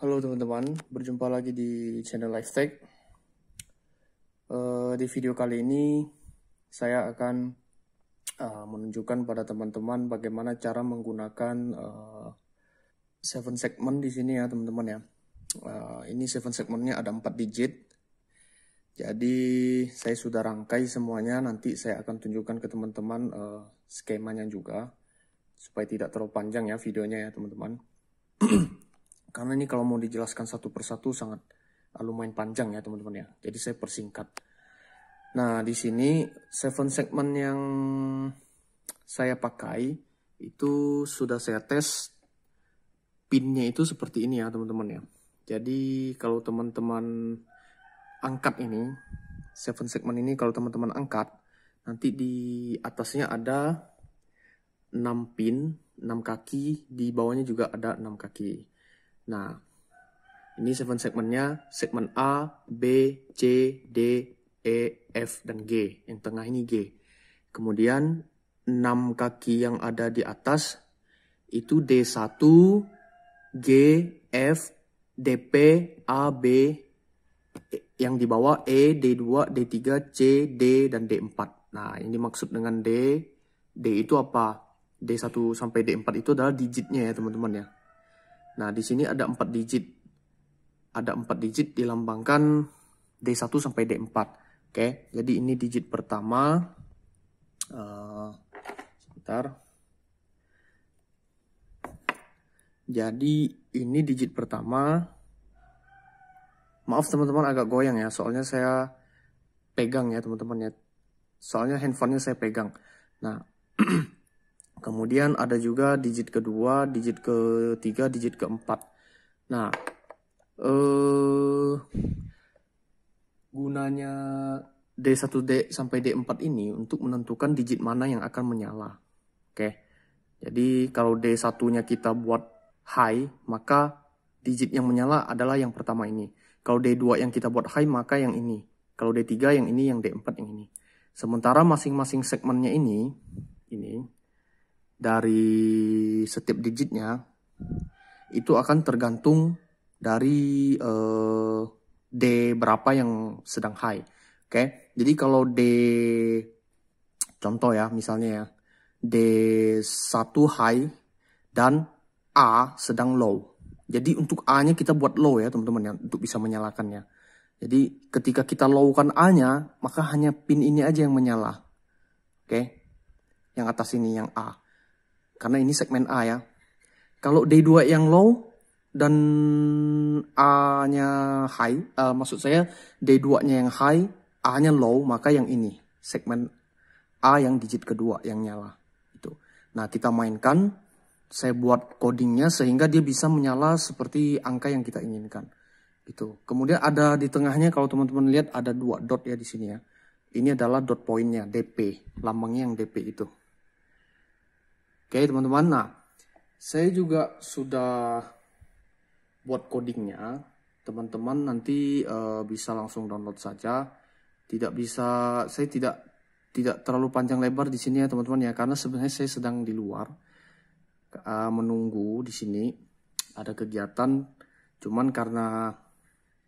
Halo teman-teman, berjumpa lagi di channel LifeTech. Di video kali ini saya akan menunjukkan pada teman-teman bagaimana cara menggunakan 7 segment di sini ya teman-teman ya. Ini 7 segmentnya ada 4 digit. Jadi saya sudah rangkai semuanya, nanti saya akan tunjukkan ke teman-teman skemanya juga supaya tidak terlalu panjang ya videonya ya teman-teman. Karena ini kalau mau dijelaskan satu persatu sangat lumayan panjang ya teman-teman ya. Jadi saya persingkat. Nah di sini 7 segment yang saya pakai itu sudah saya tes pinnya itu seperti ini ya teman-teman ya. Jadi kalau teman-teman angkat ini 7 segment ini, kalau teman-teman angkat nanti di atasnya ada 6 pin, 6 kaki, di bawahnya juga ada 6 kaki. Nah, ini 7 segmennya, segmen A, B, C, D, E, F, dan G. Yang tengah ini G. Kemudian 6 kaki yang ada di atas itu D1, G, F, DP, A, B, yang di bawah E, D2, D3, C, D, dan D4. Nah, ini maksud dengan D. D itu apa? D1 sampai D4 itu adalah digitnya ya teman-teman ya. Nah, di sini ada 4 digit. Ada 4 digit dilambangkan D1 sampai D4. Oke, jadi ini digit pertama. Sebentar. Jadi ini digit pertama. Maaf teman-teman agak goyang ya, soalnya saya pegang ya teman-teman ya. Soalnya handphonenya saya pegang. Nah, kemudian ada juga digit kedua, digit ketiga, digit keempat. Nah, gunanya D1 sampai D4 ini untuk menentukan digit mana yang akan menyala. Oke. Jadi kalau D1-nya kita buat high, maka digit yang menyala adalah yang pertama ini. Kalau D2 yang kita buat high, maka yang ini. Kalau D3 yang ini, yang D4 yang ini. Sementara masing-masing segmennya ini dari setiap digitnya itu akan tergantung dari D berapa yang sedang high. Oke, jadi kalau D, contoh ya, misalnya ya, D1 high dan A sedang low. Jadi untuk A-nya kita buat low ya teman-teman ya, untuk bisa menyalakannya. Jadi ketika kita low-kan A-nya, maka hanya pin ini aja yang menyala. Oke, yang atas ini yang A. Karena ini segmen A ya. Kalau D2 yang low dan A-nya high, maksud saya D2-nya yang high, A-nya low, maka yang ini segmen A yang digit kedua yang nyala. Itu. Nah kita mainkan, saya buat codingnya sehingga dia bisa menyala seperti angka yang kita inginkan. Gitu. Kemudian ada di tengahnya, kalau teman-teman lihat ada 2 dot ya di sini ya. Ini adalah dot pointnya, DP, lambangnya yang DP itu. Oke teman-teman, nah saya juga sudah buat codingnya. Teman-teman nanti bisa langsung download saja. Saya tidak terlalu panjang lebar di sini ya teman-teman ya, karena sebenarnya saya sedang di luar menunggu di sini ada kegiatan. Cuman karena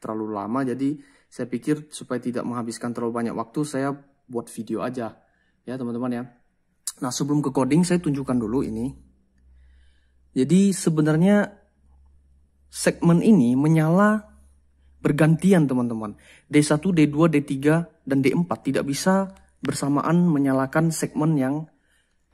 terlalu lama, jadi saya pikir supaya tidak menghabiskan terlalu banyak waktu, saya buat video aja ya teman-teman ya. Nah sebelum ke coding saya tunjukkan dulu ini. Jadi sebenarnya segmen ini menyala bergantian teman-teman. D1, D2, D3, dan D4 tidak bisa bersamaan menyalakan segmen yang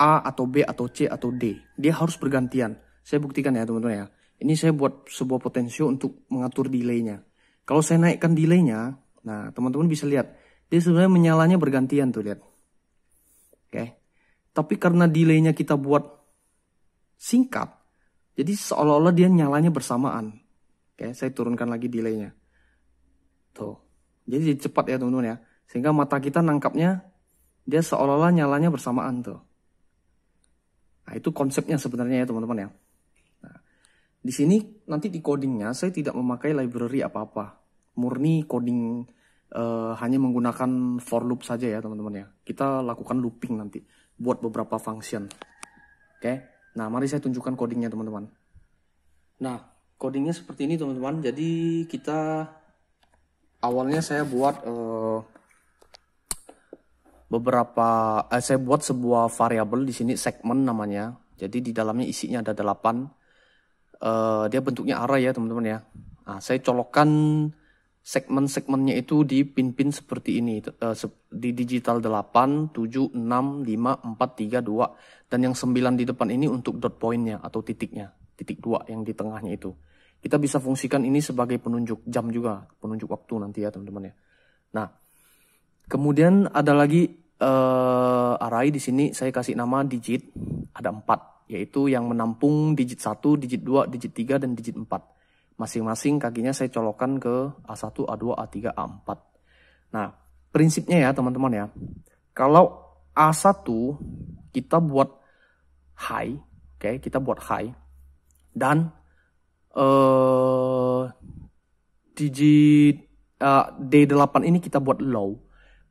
A atau B atau C atau D. Dia harus bergantian. Saya buktikan ya teman-teman ya. Ini saya buat sebuah potensio untuk mengatur delay-nya. Kalau saya naikkan delay-nya, nah teman-teman bisa lihat. Dia sebenarnya menyalanya bergantian tuh, lihat. Oke. Tapi karena delay-nya kita buat singkat, jadi seolah-olah dia nyalanya bersamaan. Oke, saya turunkan lagi delay-nya. Tuh. Jadi cepat ya teman-teman ya. Sehingga mata kita nangkapnya dia seolah-olah nyalanya bersamaan tuh. Nah, itu konsepnya sebenarnya ya teman-teman ya. Nah, di sini nanti di codingnya saya tidak memakai library apa-apa. Murni coding hanya menggunakan for loop saja ya teman-teman ya. Kita lakukan looping nanti buat beberapa function. Oke. Nah, mari saya tunjukkan codingnya teman-teman. Nah, codingnya seperti ini teman-teman. Jadi kita awalnya saya buat saya buat sebuah variabel di sini, segmen namanya. Jadi di dalamnya isinya ada 8. Dia bentuknya array ya teman-teman ya. Nah, saya colokkan segmen-segmennya itu di pin-pin seperti ini, di digital 8, 7, 6, 5, 4, 3, 2, dan yang 9 di depan ini untuk dot point-nya atau titiknya, titik 2 yang di tengahnya itu. Kita bisa fungsikan ini sebagai penunjuk jam juga, penunjuk waktu nanti ya teman-teman ya. Nah, kemudian ada lagi array di sini saya kasih nama digit, ada 4, yaitu yang menampung digit 1, digit 2, digit 3, dan digit 4. Masing-masing kakinya saya colokkan ke A1, A2, A3, A4. Nah, prinsipnya ya teman-teman ya. Kalau A1 kita buat high, oke, kita buat high. Dan digit D8 ini kita buat low.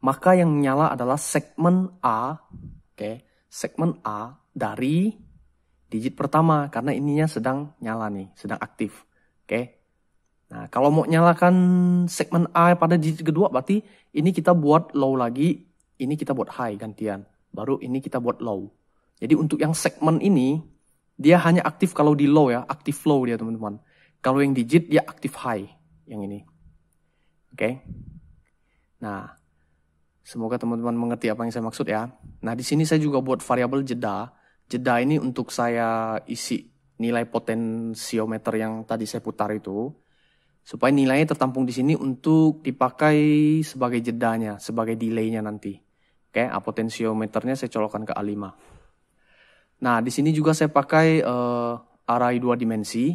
Maka yang nyala adalah segmen A, oke, segmen A dari digit pertama. Karena ininya sedang nyala nih, sedang aktif. Oke. Nah, kalau mau nyalakan segmen A pada digit kedua, berarti ini kita buat low lagi, ini kita buat high gantian. Baru ini kita buat low. Jadi untuk yang segmen ini, dia hanya aktif kalau di low ya, aktif low dia teman-teman. Kalau yang digit dia aktif high, yang ini. Oke. Nah, semoga teman-teman mengerti apa yang saya maksud ya. Nah, di sini saya juga buat variabel jeda. Jeda ini untuk saya isi nilai potensiometer yang tadi saya putar itu, supaya nilainya tertampung di sini untuk dipakai sebagai jedanya, sebagai delaynya nanti. Oke, potensiometernya saya colokkan ke A5. Nah, di sini juga saya pakai array 2 dimensi,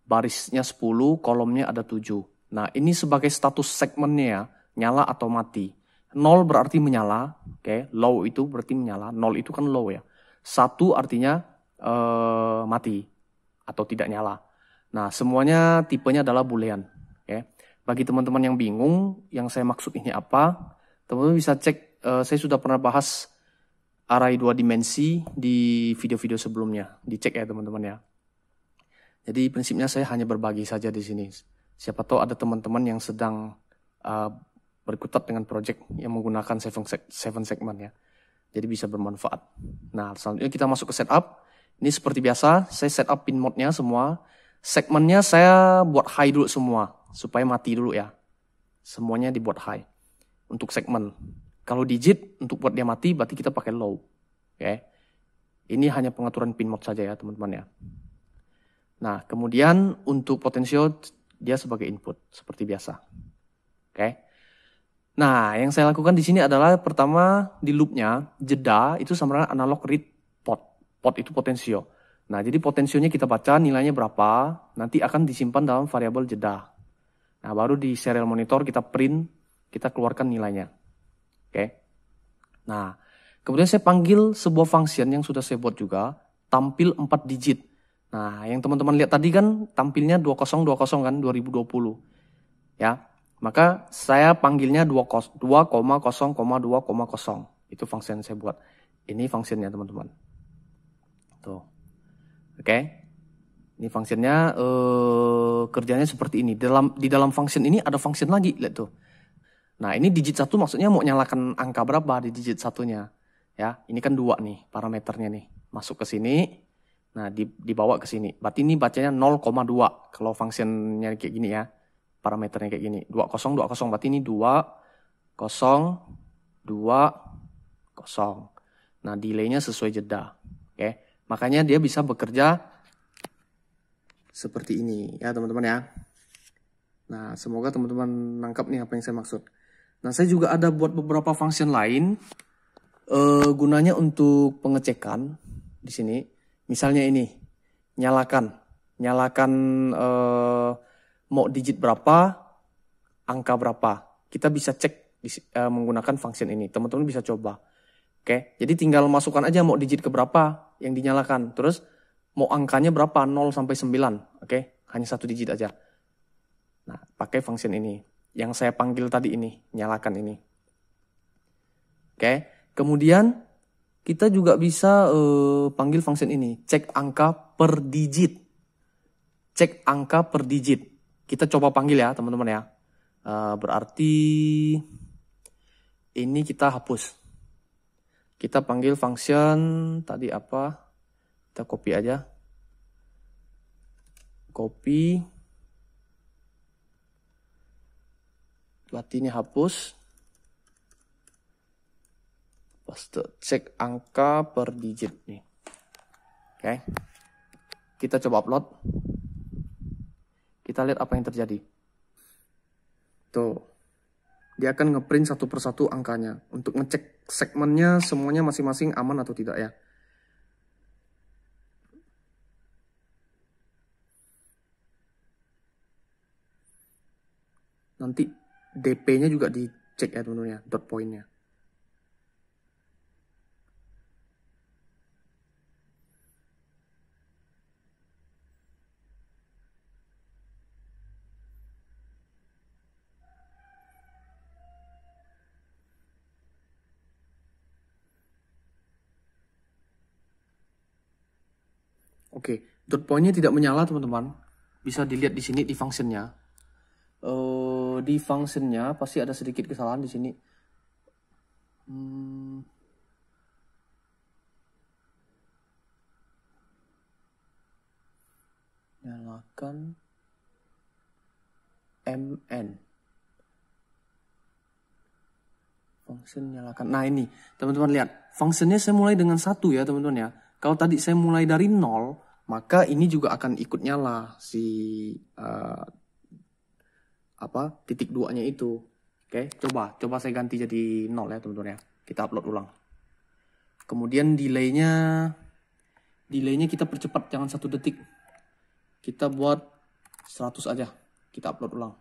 barisnya 10, kolomnya ada 7. Nah, ini sebagai status segmennya ya, nyala atau mati. 0 berarti menyala, oke, low itu berarti menyala, 0 itu kan low ya. 1 artinya mati atau tidak nyala. Nah, semuanya tipenya adalah boolean. Okay. Bagi teman-teman yang bingung, yang saya maksud ini apa, teman-teman bisa cek, saya sudah pernah bahas array 2 dimensi di video-video sebelumnya. Dicek ya teman-teman ya. Jadi prinsipnya saya hanya berbagi saja di sini. Siapa tahu ada teman-teman yang sedang berkutat dengan project yang menggunakan 7 segment ya. Jadi bisa bermanfaat. Nah, selanjutnya kita masuk ke setup. Ini seperti biasa, saya setup pin mode-nya semua. Segmennya saya buat high dulu semua, supaya mati dulu ya. Semuanya dibuat high untuk segmen. Kalau digit, untuk buat dia mati, berarti kita pakai low. Oke. Ini hanya pengaturan pin mode saja ya teman-teman ya. Nah, kemudian untuk potensio, dia sebagai input, seperti biasa. Oke. Nah, yang saya lakukan di sini adalah pertama, di loop-nya, jeda, itu sama dengan analog read pot. Pot itu potensio. Nah, jadi potensionya kita baca nilainya berapa, nanti akan disimpan dalam variabel jeda. Nah, baru di serial monitor kita print, kita keluarkan nilainya. Oke. Nah, kemudian saya panggil sebuah function yang sudah saya buat juga, tampil 4 digit. Nah, yang teman-teman lihat tadi kan tampilnya 2020 kan, 2020. Ya, maka saya panggilnya 2,0,2,0. Itu function yang saya buat. Ini functionnya teman-teman. Tuh. Oke. Ini functionnya kerjanya seperti ini. Di dalam function ini ada function lagi, lihat tuh. Nah, ini digit 1 maksudnya mau nyalakan angka berapa di digit satunya. Ya, ini kan 2 nih parameternya nih. Masuk ke sini. Nah, dibawa ke sini. Berarti ini bacanya 0,2 kalau functionnya kayak gini ya. Parameternya kayak gini. 20, 20. Berarti ini 2, 0, 2, 0. Nah, delaynya sesuai jeda. Oke. Makanya dia bisa bekerja seperti ini ya teman-teman ya. Nah, semoga teman-teman nangkap nih apa yang saya maksud. Nah, saya juga ada buat beberapa function lain gunanya untuk pengecekan di sini. Misalnya ini, nyalakan mau digit berapa, angka berapa. Kita bisa cek menggunakan function ini. Teman-teman bisa coba. Oke, jadi tinggal masukkan aja mau digit ke berapa yang dinyalakan. Terus mau angkanya berapa, 0 sampai 9. Oke, hanya 1 digit aja. Nah, pakai function ini. Yang saya panggil tadi ini, nyalakan ini. Oke, kemudian kita juga bisa panggil function ini, cek angka per digit. cek angka per digit. Kita coba panggil ya teman-teman ya. Berarti ini kita hapus. Kita panggil function tadi apa? Kita copy aja. Copy. Berarti ini hapus. Paste cek angka per digit nih. Oke. Kita coba upload. Kita lihat apa yang terjadi. Tuh. Dia akan ngeprint satu persatu angkanya. Untuk ngecek segmennya semuanya masing-masing aman atau tidak ya. Nanti DP-nya juga dicek ya teman-teman ya. Dot point-nya. Oke, dot point-nya tidak menyala teman-teman. Bisa dilihat di sini di function-nya. Di function-nya pasti ada sedikit kesalahan di sini. Nyalakan MN. Function nyalakan. Nah ini teman-teman lihat. Function-nya saya mulai dengan 1 ya teman-teman ya. Kalau tadi saya mulai dari 0, maka ini juga akan ikut nyala si titik 2-nya itu. Oke, coba saya ganti jadi 0 ya teman-teman ya. Kita upload ulang. Kemudian delay-nya kita percepat, jangan 1 detik. Kita buat 100 aja. Kita upload ulang.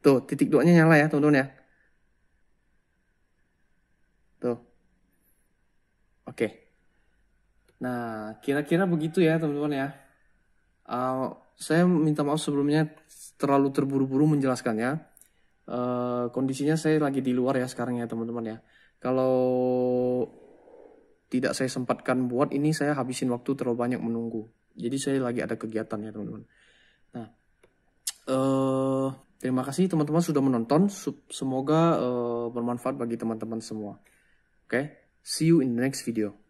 Tuh, titik 2-nya nyala ya teman-teman ya. Tuh. Oke. Nah, kira-kira begitu ya teman-teman ya. Saya minta maaf sebelumnya terlalu terburu-buru menjelaskannya. Kondisinya saya lagi di luar ya sekarang ya teman-teman ya. Kalau tidak saya sempatkan buat ini, saya habisin waktu terlalu banyak menunggu. Jadi saya lagi ada kegiatan ya teman-teman. Nah, terima kasih teman-teman sudah menonton. Semoga bermanfaat bagi teman-teman semua. Oke, see you in the next video.